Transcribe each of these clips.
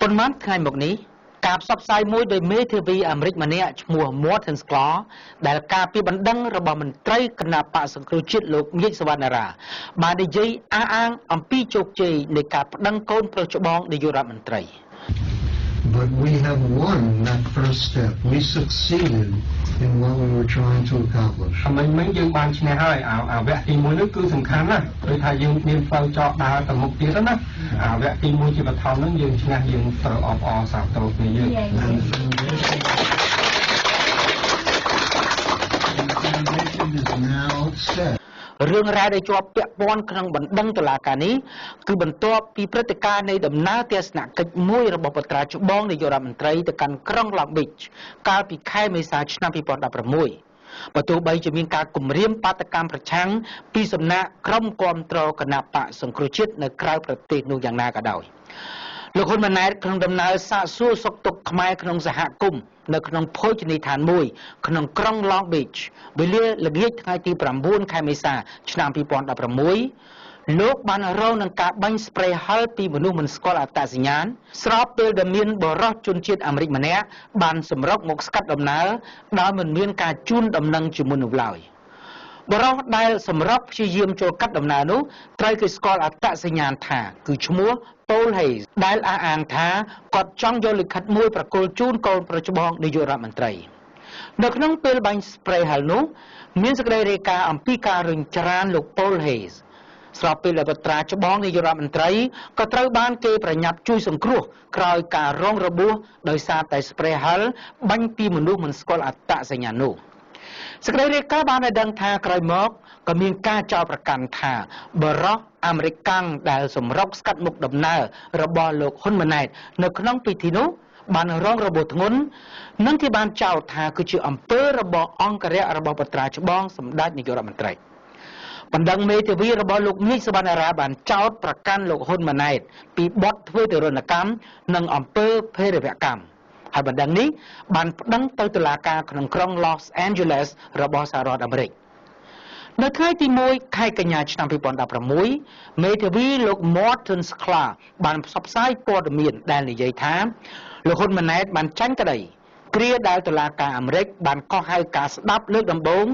ប៉ុន្មានថ្ងៃមកនេះការផ្សព្វផ្សាយមួយដោយមេធាវីអាមេរិកម្នាក់ឈ្មោះ Morton Sklar ដែលការពីបណ្ដឹងរបស់មន្ត្រីគណៈបក្សសង្គ្រោះជាតិលោកញៀកសវណ្ណារាបាននិយាយអះអាងអំពីជោគជ័យនៃការប្តឹងកូនប្រុសច្បងនាយករដ្ឋមន្ត្រី But we have won that first step. We succeeded in what we were trying to accomplish. មិនយើងបានឈ្នះហើយអាវគ្គទី1នោះគឺសំខាន់ណាស់ដូចថាយើងមានផ្លូវចកដើរទៅមុខទៀតណាអាវគ្គទី1ជាបឋមហ្នឹងយើងឈ្នះយើងត្រូវអបអរសាទរគ្នាយើង is now set. រឿងរ៉ាវដែលជាប់ពាក់ព័ន្ធក្នុងបណ្ដឹងតុលាការនេះគឺបន្ទាប់ពីព្រឹត្តិការណ៍នៃដំណើរទស្សនកិច្ចមួយរបស់បត្រាច្បងនាយករដ្ឋមន្ត្រីទៅកាន់ក្រុង Long Beach កាលពីខែមេសាឆ្នាំ 2016 បើទោះបីជាមានការគំរាមបាតកម្មប្រឆាំងពីសំណាក់ក្រុមគាំទ្រគណៈបក្សសង្គ្រោះជាតិនៅក្រៅប្រទេសនោះយ៉ាងណាក៏ដោយលោកហ៊ុនម៉ាណែតក្នុងដំណើរសាកសួរសុខទុក្ខខ្មែរក្នុងសហគមន៍នៅក្នុងភោជនីយដ្ឋានមួយក្នុងក្រុង Long Beach វេលាល្ងាចថ្ងៃទី9ខែមេសាឆ្នាំ 2016 លោកបានរងនឹងការបាញ់ស្ព្រេហឹរពីមនុស្សមិនស្គាល់អត្តសញ្ញាណស្របពេលដែលមានបរិសុទ្ធជនជាតិអាមេរិកម្នាក់បានសម្រុកមកស្កាត់ដំណើរដោយមិនមានការជូនដំណឹងជាមុននោះឡើយបរិសុទ្ធដែលសម្រុកព្យាយាមចូលកាត់ដំណើរនោះត្រូវគេស្គាល់អត្តសញ្ញាណថាគឺឈ្មោះ Paul Hayes ដែលអះអាងថាគាត់ចង់យកលិខិតមួយប្រគល់ជូនកូនប្រុសច្បងនាយករដ្ឋមន្ត្រីនៅក្នុងពេលបាញ់ស្ព្រេហឹរនោះមានសេចក្តីរាយការណ៍អំពីការរុញច្រានលោក Paul Hayes ស្របពេលដែលបត្រាច្បងនាយករដ្ឋមន្ត្រីក៏ត្រូវបានគេប្រញាប់ជួយសង្គ្រោះក្រោយការរងរបួសដោយសារតែស្ព្រេហឹរបាញ់ពីមនុស្សមិនស្គាល់អត្តសញ្ញាណនោះសេចក្តីរាយការណ៍បានឲ្យដឹងថាក្រោយមកក៏មានការចោទប្រកាន់ថាបរិសុទ្ធអាមេរិកកាំងដែលសម្រុកស្កាត់មុខដំណើររបស់លោកហ៊ុនម៉ាណែតនៅក្នុងពិធីនោះបានរងរបួសធ្ងន់និងគេបានចោទថាគឺជាអំពើរបស់អង្គរៈរបស់បត្រាច្បងសម្ដេចនាយករដ្ឋមន្ត្រីបណ្ដឹងមេធាវីរបស់លោកញៀកសវណ្ណារាបានចោទប្រកាន់លោកហ៊ុនម៉ាណែតពីបទធ្វើទរណកម្មនិងអំពើភេរវកម្មហើយបណ្ដឹងនេះបានប្តឹងទៅតុលាការក្នុងក្រុង Los Angeles របស់សហរដ្ឋអាមេរិកនៅថ្ងៃទី1ខែកញ្ញាឆ្នាំ 2016 មេធាវីលោក Morton Sklar បានផ្សព្វផ្សាយព័ត៌មានដែលនិយាយថាលោកហ៊ុនម៉ាណែតបានចាញ់ក្តីគ្រាដែលតុលាការអាមេរិកបានកោះហៅការស្ដាប់លើកដំបូង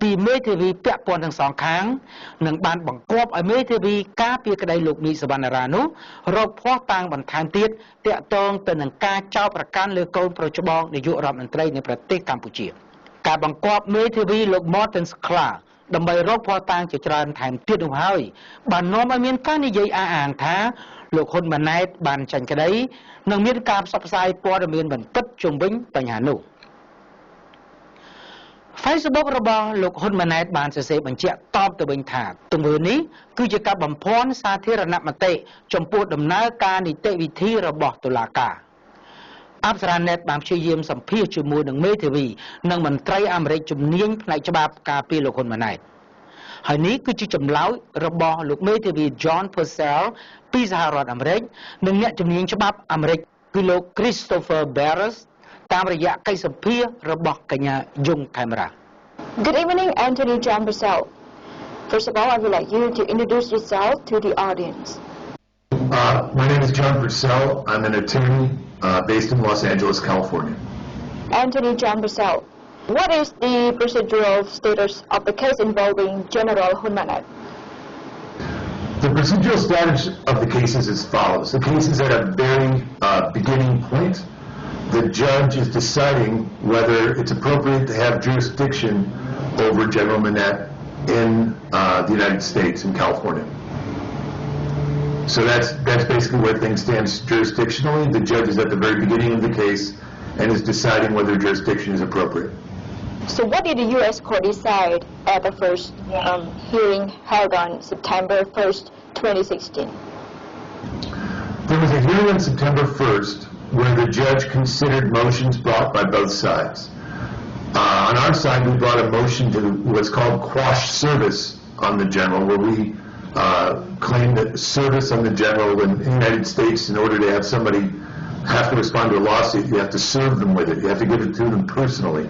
ពីមេធាវីពាក់ព័ន្ធទាំងសងខាងនិងបានបង្គាប់ឲ្យមេធាវីការពារក្តីលោកញីសវណ្ណារានោះរកភ័ស្តុតាងបន្ថែមទៀតទាក់ទងទៅនឹងការចោទប្រកាន់លើកូនប្រុសច្បងនាយករដ្ឋមន្ត្រីនៃប្រទេសកម្ពុជាការបង្គាប់មេធាវីលោក Morton Sklar ដើម្បីរកភស្តុតាងជាច្រើនថែមទៀតនោះហើយបាននាំឲ្យមានការនិយាយអះអាងថាលោកហ៊ុនម៉ាណែតបានចាញ់ក្តីនិងមានការផ្សព្វផ្សាយព័ត៌មានបន្តិចជុំវិញបញ្ហានោះ Facebook របស់លោកហ៊ុនម៉ាណែតបានសរសេរបញ្ជាក់តបទៅវិញថាទង្វើនេះគឺជាការបំភាន់សាធារណមតិចំពោះដំណើរការនីតិវិធីរបស់តុលាការអប្សរាnet បានព្យាយាមសម្ភាសជាមួយនឹងមេធាវីនិងមន្ត្រីអាមេរិកជំនាញផ្នែកច្បាប់ការពារលោកហ៊ុនម៉ាណែតហើយនេះគឺជាចម្លើយរបស់លោកមេធាវី John Purcell ពីសហរដ្ឋអាមេរិកនិងអ្នកជំនាញច្បាប់អាមេរិកគឺលោក Christopher Barrett តាមរយៈកិច្ចសម្ភាសរបស់កញ្ញាយងខេមរា Good evening, Anthony John Purcell. First of all, I would like you to introduce yourself to the audience. My name is John Purcell. I'm an attorney based in Los Angeles, California. Anthony John Purcell, what is the procedural status of the case involving General Hun Manet? The procedural status of the case is as follows. The case is at a very beginning point. The judge is deciding whether it's appropriate to have jurisdiction over General Manet in the United States, in California. So that's basically where things stand jurisdictionally. The judge is at the very beginning of the case and is deciding whether jurisdiction is appropriate. So what did the U.S. court decide at the first hearing held on September 1st, 2016? There was a hearing on September 1st where the judge considered motions brought by both sides. On our side, we brought a motion to what's called quash service on the general, where we claim that service on the general in the United States, in order to have somebody have to respond to a lawsuit, you have to serve them with it. You have to give it to them personally.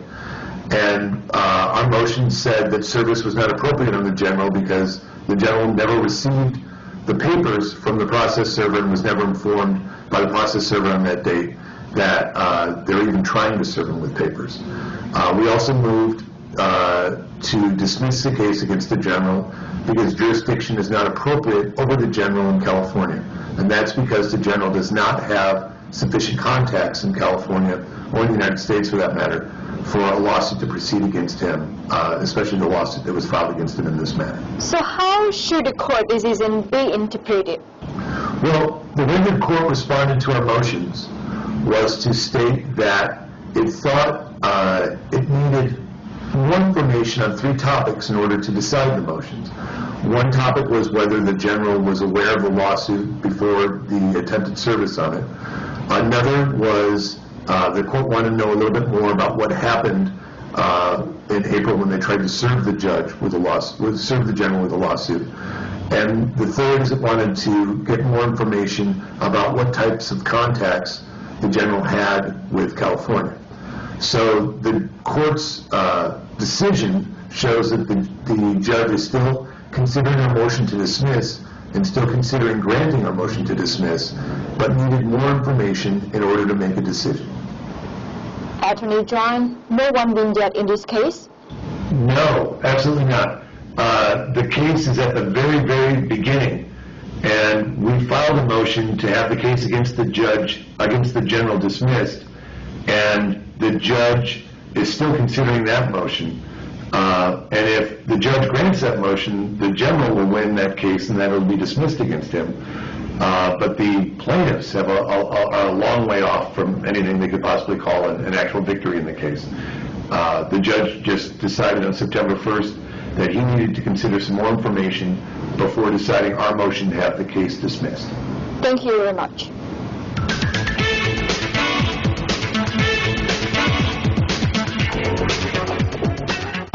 And our motion said that service was not appropriate on the general because the general never received the papers from the process server and was never informed by the process server on that date that they're even trying to serve him with papers. We also moved to dismiss the case against the general because jurisdiction is not appropriate over the general in California. And that's because the general does not have sufficient contacts in California, or in the United States for that matter, for a lawsuit to proceed against him, especially the lawsuit that was filed against him in this matter. So how should the court decision be interpreted? Well, the way the court responded to our motions was to state that it thought it needed more information on 3 topics in order to decide the motions. One topic was whether the general was aware of the lawsuit before the attempted service on it. Another was the court wanted to know a little bit more about what happened in April when they tried to serve the judge with a lawsuit, serve the general with a lawsuit. And the third is it wanted to get more information about what types of contacts the general had with California. So the court's decision shows that the judge is still considering our motion to dismiss and still considering granting our motion to dismiss, but needed more information in order to make a decision. Attorney John, no one being dead in this case? No, absolutely not. The case is at the very, very beginning, and we filed a motion to have the case against the general dismissed, and the judge is still considering that motion. And if the judge grants that motion, the general will win that case, and that will be dismissed against him. But the plaintiffs are a long way off from anything they could possibly call an actual victory in the case. The judge just decided on September 1st that he needed to consider some more information before deciding our motion to have the case dismissed. Thank you very much.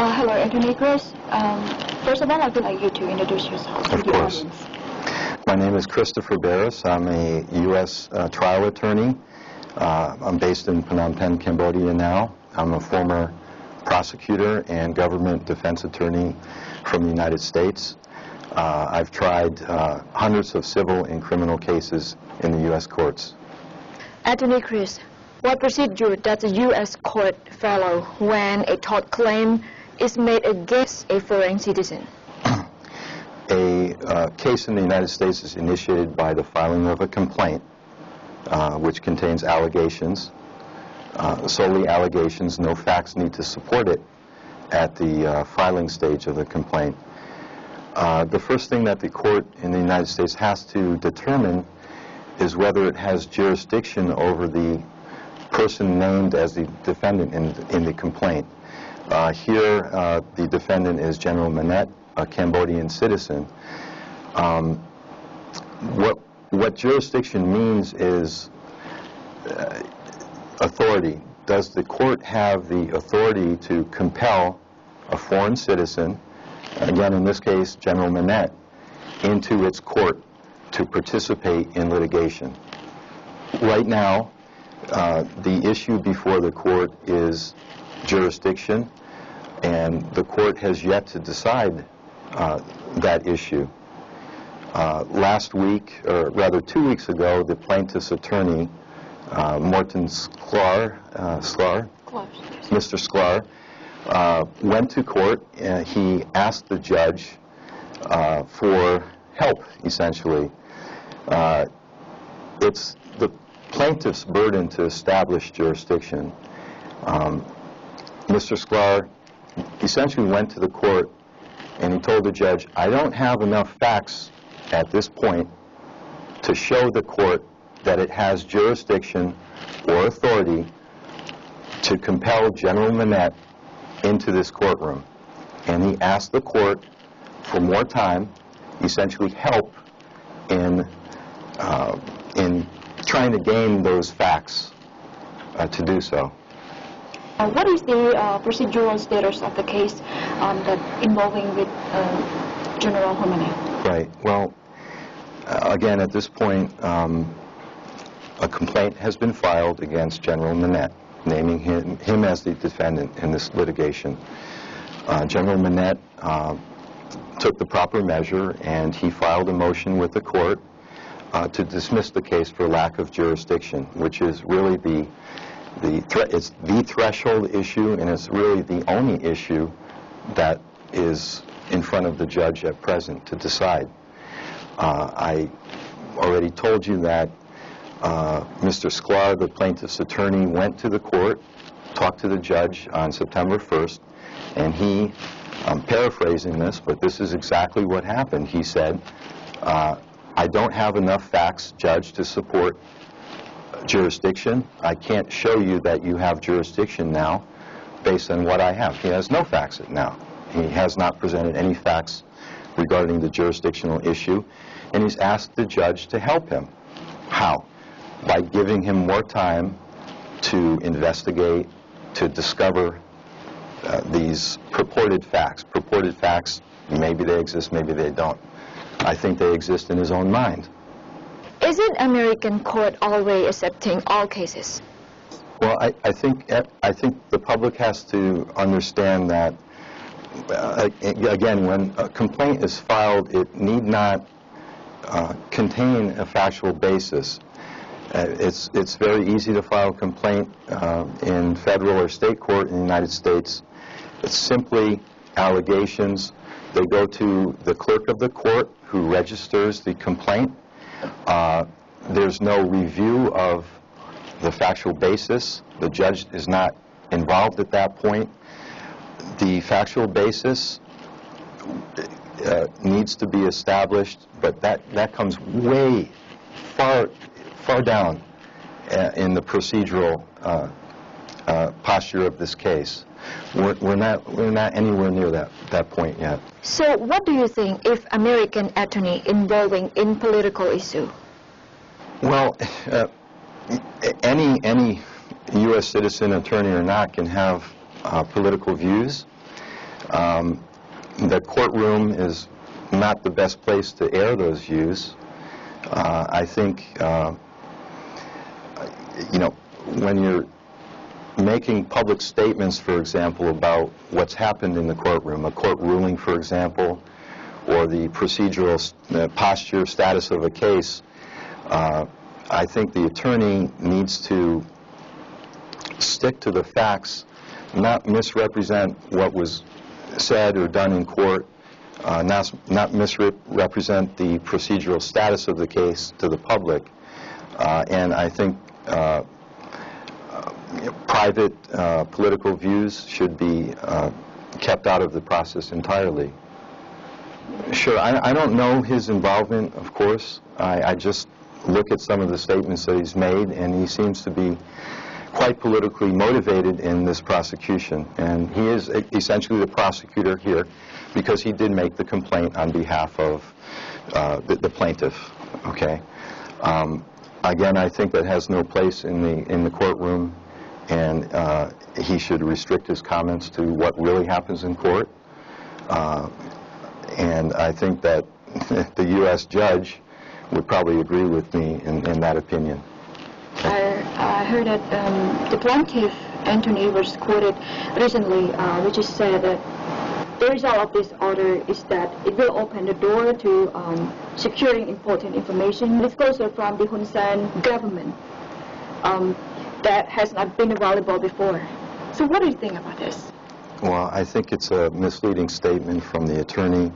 Hello, Attorney Chris. First of all, I would like you to introduce yourself to the audience. My name is Christopher Barris. I'm a U.S. trial attorney. I'm based in Phnom Penh, Cambodia now. I'm a former prosecutor and government defense attorney from the United States. I've tried hundreds of civil and criminal cases in the U.S. courts. Attorney Chris, what procedure does the U.S. court follow when a tort claim is made against a foreign citizen? A case in the United States is initiated by the filing of a complaint, which contains allegations, solely allegations. No facts need to support it at the filing stage of the complaint. The first thing that the court in the United States has to determine is whether it has jurisdiction over the person named as the defendant in the complaint. Here, the defendant is General Manette, a Cambodian citizen. What jurisdiction means is authority. Does the court have the authority to compel a foreign citizen, again in this case General Manette, into its court to participate in litigation? Right now, the issue before the court is jurisdiction, and the court has yet to decide that issue. Last week, or rather 2 weeks ago, the plaintiff's attorney, Morten Sklar, Mr. Sklar, went to court and he asked the judge for help, essentially. It's the plaintiff's burden to establish jurisdiction. Mr. Sklar essentially went to the court and he told the judge, I don't have enough facts at this point to show the court that it has jurisdiction or authority to compel General Manette into this courtroom. And he asked the court for more time, essentially help in trying to gain those facts to do so. What is the procedural status of the case that involving with General Manette? Right. Well, again, at this point, a complaint has been filed against General Manette, naming him as the defendant in this litigation. General Manette took the proper measure, and he filed a motion with the court to dismiss the case for lack of jurisdiction, which is really it's the threshold issue, and it's really the only issue that is in front of the judge at present to decide. I already told you that Mr. Sklar, the plaintiff's attorney, went to the court, talked to the judge on September 1st, and he, I'm paraphrasing this, but this is exactly what happened. He said, I don't have enough facts, Judge, to support jurisdiction. I can't show you that you have jurisdiction now based on what I have. He has no facts now. He has not presented any facts regarding the jurisdictional issue, and he's asked the judge to help him. How? By giving him more time to investigate, to discover these purported facts. Purported facts, maybe they exist, maybe they don't. I think they exist in his own mind. Isn't American court always accepting all cases? Well, I think the public has to understand that, again, when a complaint is filed, it need not contain a factual basis. It's very easy to file a complaint in federal or state court in the United States. It's simply allegations. They go to the clerk of the court who registers the complaint. There's no review of the factual basis. The judge is not involved at that point. The factual basis needs to be established, but that comes way far down in the procedural posture of this case. We're not anywhere near that point yet. So what do you think if American attorney involving in political issue? Well, any U.S. citizen, attorney or not, can have political views. The courtroom is not the best place to air those views. I think, when you're making public statements, for example, about what's happened in the courtroom, a court ruling, for example, or the procedural posture status of a case, I think the attorney needs to stick to the facts, not misrepresent what was said or done in court, not misrepresent the procedural status of the case to the public. And I think private political views should be kept out of the process entirely. Sure, I don't know his involvement, of course. I just look at some of the statements that he's made, and he seems to be quite politically motivated in this prosecution. And he is essentially the prosecutor here because he did make the complaint on behalf of the plaintiff. Okay. Again, I think that has no place in the courtroom, and he should restrict his comments to what really happens in court. And I think that the U.S. judge would probably agree with me in that opinion. I heard that the plaintiff, Anthony, was quoted recently, which is said that the result of this order is that it will open the door to securing important information disclosure from the Hun Sen government that has not been available before. So what do you think about this? Well, I think it's a misleading statement from the attorney.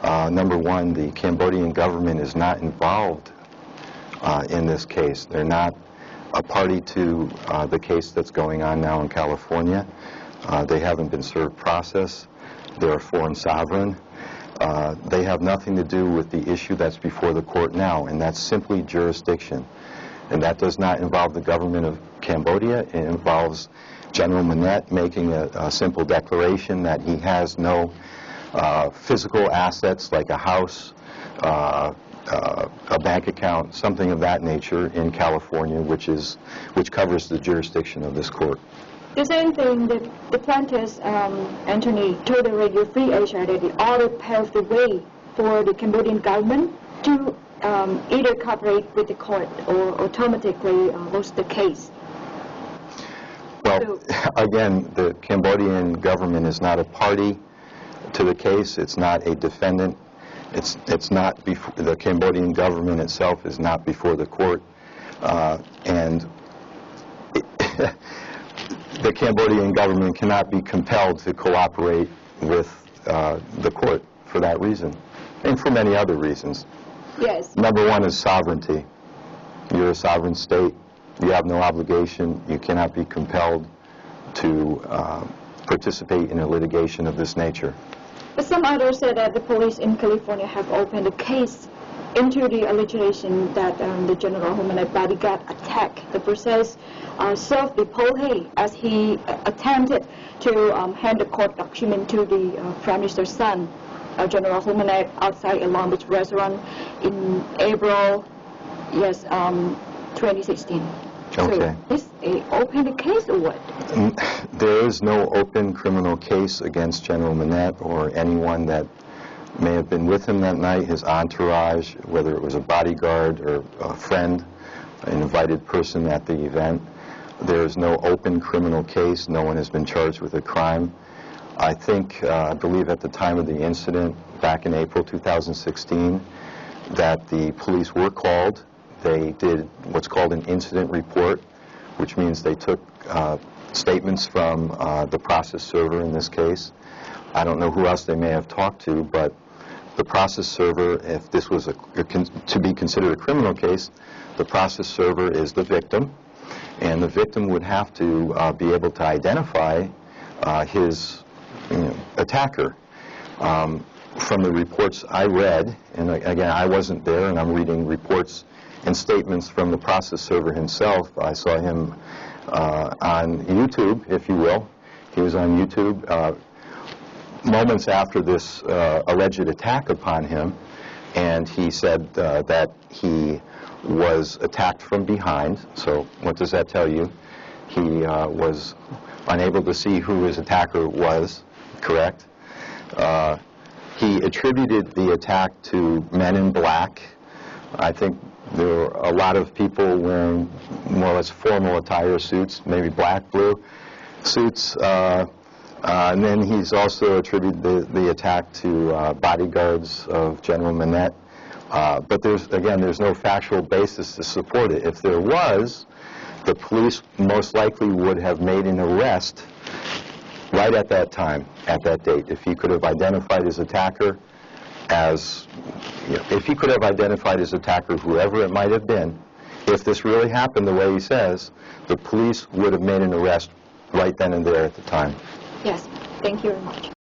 Number one, the Cambodian government is not involved in this case. They're not a party to the case that's going on now in California. They haven't been served process. They're a foreign sovereign. They have nothing to do with the issue that's before the court now, and that's simply jurisdiction. And that does not involve the government of Cambodia. It involves General Manette making a simple declaration that he has no physical assets like a house, a bank account, something of that nature in California, which covers the jurisdiction of this court. The same thing that the plaintiff, Anthony, told the Radio Free Asia that the order paved the way for the Cambodian government to either cooperate with the court or automatically lose the case. Well, again, the Cambodian government is not a party to the case. It's not a defendant. It's not before the Cambodian government itself is not before the court, and the Cambodian government cannot be compelled to cooperate with the court for that reason, and for many other reasons. Yes. Number one is sovereignty. You're a sovereign state. You have no obligation. You cannot be compelled to participate in a litigation of this nature. But some others said that the police in California have opened a case into the allegation that the General Humanite bodyguard attacked the process self-deployed as he attempted to hand the court document to the Prime Minister's son, General Humanite, outside a Long Beach restaurant in April, 2016. Okay. So is a open case or what? There is no open criminal case against General Minette or anyone that may have been with him that night, his entourage, whether it was a bodyguard or a friend, an invited person at the event. There is no open criminal case. No one has been charged with a crime. I believe at the time of the incident, back in April 2016, that the police were called. They did what's called an incident report, which means they took statements from the process server in this case. I don't know who else they may have talked to, but the process server, if this was to be considered a criminal case, the process server is the victim, and the victim would have to be able to identify his attacker. From the reports I read, and again, I wasn't there, and I'm reading reports and statements from the process server himself. I saw him on YouTube, if you will. He was on YouTube moments after this alleged attack upon him, and he said that he was attacked from behind. So what does that tell you? He was unable to see who his attacker was, correct? He attributed the attack to men in black. I think there were a lot of people wearing more or less formal attire, suits, maybe black, blue suits. And then he's also attributed the attack to bodyguards of General Minette. But there's no factual basis to support it. If there was, the police most likely would have made an arrest right at that time, at that date. If he could have identified his attacker as, if he could have identified his attacker, whoever it might have been, if this really happened the way he says, the police would have made an arrest right then and there at the time. Yes, thank you very much.